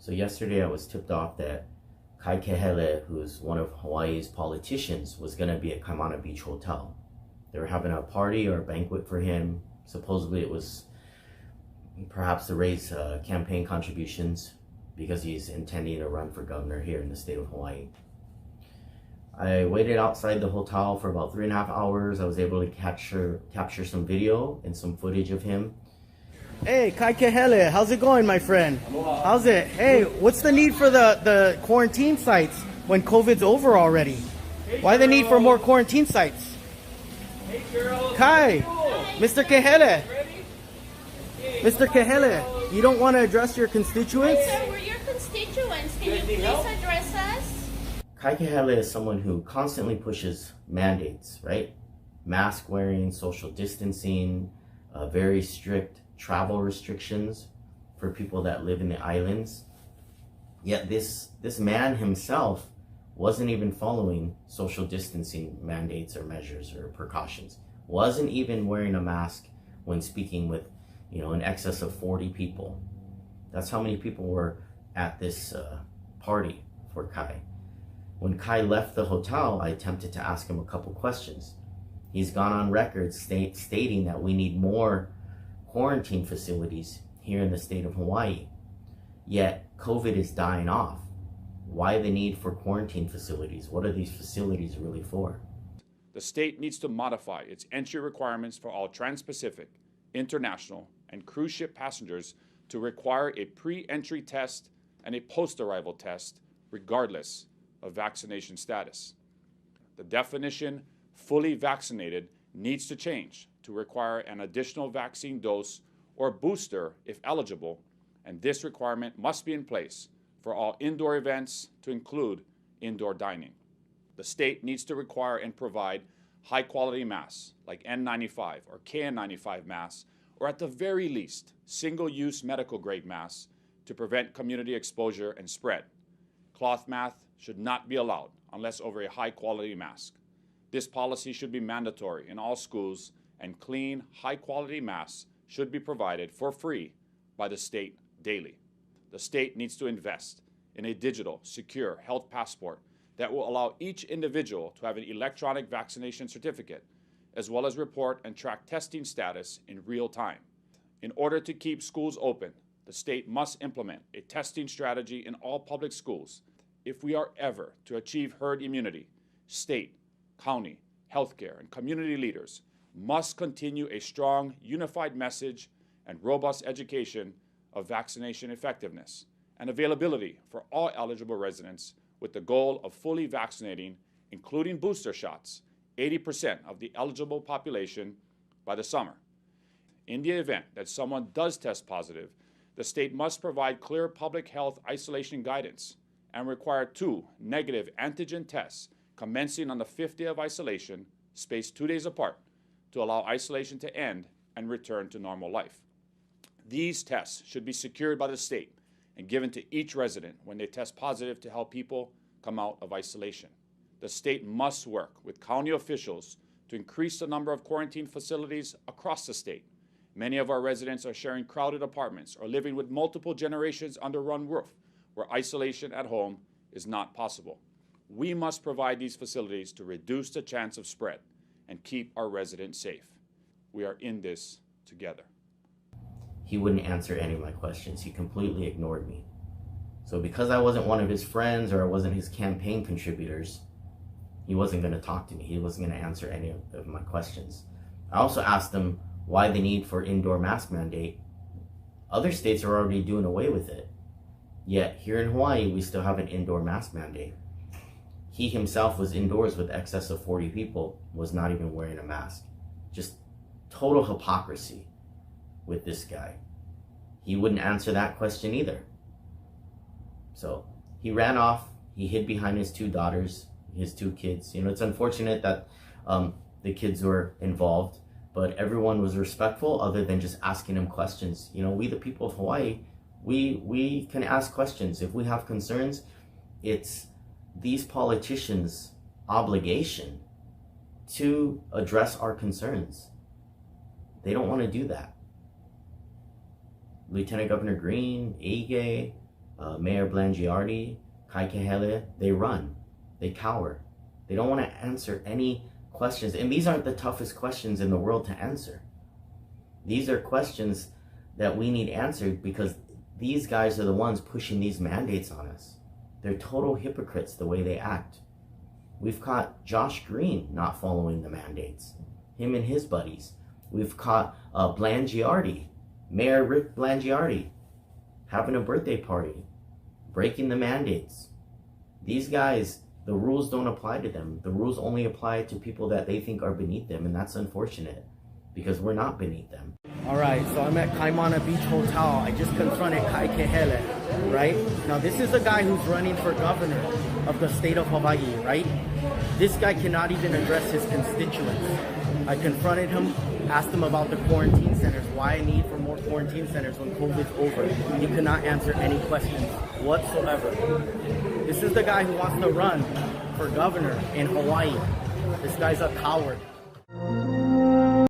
So yesterday I was tipped off that KAI KAHELE, who's one of Hawaii's politicians, was going to be at Kaimana Beach Hotel. They were having a party or a banquet for him. Supposedly it was perhaps to raise campaign contributions because he's intending to run for governor here in the state of Hawaii. I waited outside the hotel for about 3.5 hours. I was able to capture some video and some footage of him. Hey, KAI KAHELE, how's it going, my friend? Aloha. How's it? Hey, what's the need for the quarantine sites when COVID's over already? Hey, why the need for more quarantine sites? Hey, Carol. Kai, Mr. KAHELE. Ready? Mr. KAHELE, you don't want to address your constituents? Sir, we're your constituents. Can you please address us? KAI KAHELE is someone who constantly pushes mandates, right? Mask wearing, social distancing, very strict travel restrictions for people that live in the islands. Yet this man himself wasn't even following social distancing mandates or measures or precautions. Wasn't even wearing a mask when speaking with, in excess of 40 people. That's how many people were at this party for KAI. When KAI left the hotel, I attempted to ask him a couple questions. He's gone on record stating that we need more quarantine facilities here in the state of Hawaii. Yet COVID is dying off. Why the need for quarantine facilities? What are these facilities really for? The state needs to modify its entry requirements for all trans-Pacific, international, and cruise ship passengers to require a pre-entry test and a post-arrival test, regardless of vaccination status. The definition fully vaccinated needs to change to require an additional vaccine dose or booster if eligible, and this requirement must be in place for all indoor events to include indoor dining. The state needs to require and provide high-quality masks like N95 or KN95 masks, or at the very least, single-use medical-grade masks to prevent community exposure and spread. Cloth masks should not be allowed unless over a high-quality mask. This policy should be mandatory in all schools, and clean, high-quality masks should be provided for free by the state daily. The state needs to invest in a digital, secure health passport that will allow each individual to have an electronic vaccination certificate, as well as report and track testing status in real time. In order to keep schools open, the state must implement a testing strategy in all public schools. If we are ever to achieve herd immunity, state, county, healthcare, and community leaders must continue a strong, unified message and robust education of vaccination effectiveness and availability for all eligible residents, with the goal of fully vaccinating, including booster shots, 80% of the eligible population by the summer. In the event that someone does test positive, the state must provide clear public health isolation guidance and require 2 negative antigen tests commencing on the 5th day of isolation, spaced 2 days apart, to allow isolation to end and return to normal life. These tests should be secured by the state and given to each resident when they test positive to help people come out of isolation. The state must work with county officials to increase the number of quarantine facilities across the state. Many of our residents are sharing crowded apartments or living with multiple generations under one roof, where isolation at home is not possible. We must provide these facilities to reduce the chance of spread and keep our residents safe. We are in this together. He wouldn't answer any of my questions. He completely ignored me. So because I wasn't one of his friends or I wasn't his campaign contributors, he wasn't going to talk to me. He wasn't going to answer any of my questions. I also asked him why the need for indoor mask mandate. Other states are already doing away with it. Yet here in Hawaii, we still have an indoor mask mandate. He himself was indoors with excess of 40 people, was not even wearing a mask. Just total hypocrisy with this guy. He wouldn't answer that question either. So he ran off. He hid behind his 2 daughters, his 2 kids. It's unfortunate that the kids were involved, but everyone was respectful other than just asking him questions. We, the people of Hawaii, we can ask questions. If we have concerns, it's these politicians' obligation to address our concerns. They don't want to do that. Lieutenant Governor Green, Ige, Mayor Blangiardi, KAI KAHELE, they run. They cower. They don't want to answer any questions. And these aren't the toughest questions in the world to answer. These are questions that we need answered because these guys are the ones pushing these mandates on us. They're total hypocrites the way they act. We've caught Josh Green not following the mandates. Him and his buddies. We've caught Blangiardi, Mayor Rick Blangiardi, having a birthday party, breaking the mandates. These guys, the rules don't apply to them. The rules only apply to people that they think are beneath them, and that's unfortunate because we're not beneath them. All right, so I'm at Kaimana Beach Hotel. I just confronted KAI KAHELE, right? Now, this is a guy who's running for governor of the state of Hawaii, right? This guy cannot even address his constituents. I confronted him, asked him about the quarantine centers, why I need for more quarantine centers when COVID's over. He could not answer any questions whatsoever. This is the guy who wants to run for governor in Hawaii. This guy's a coward.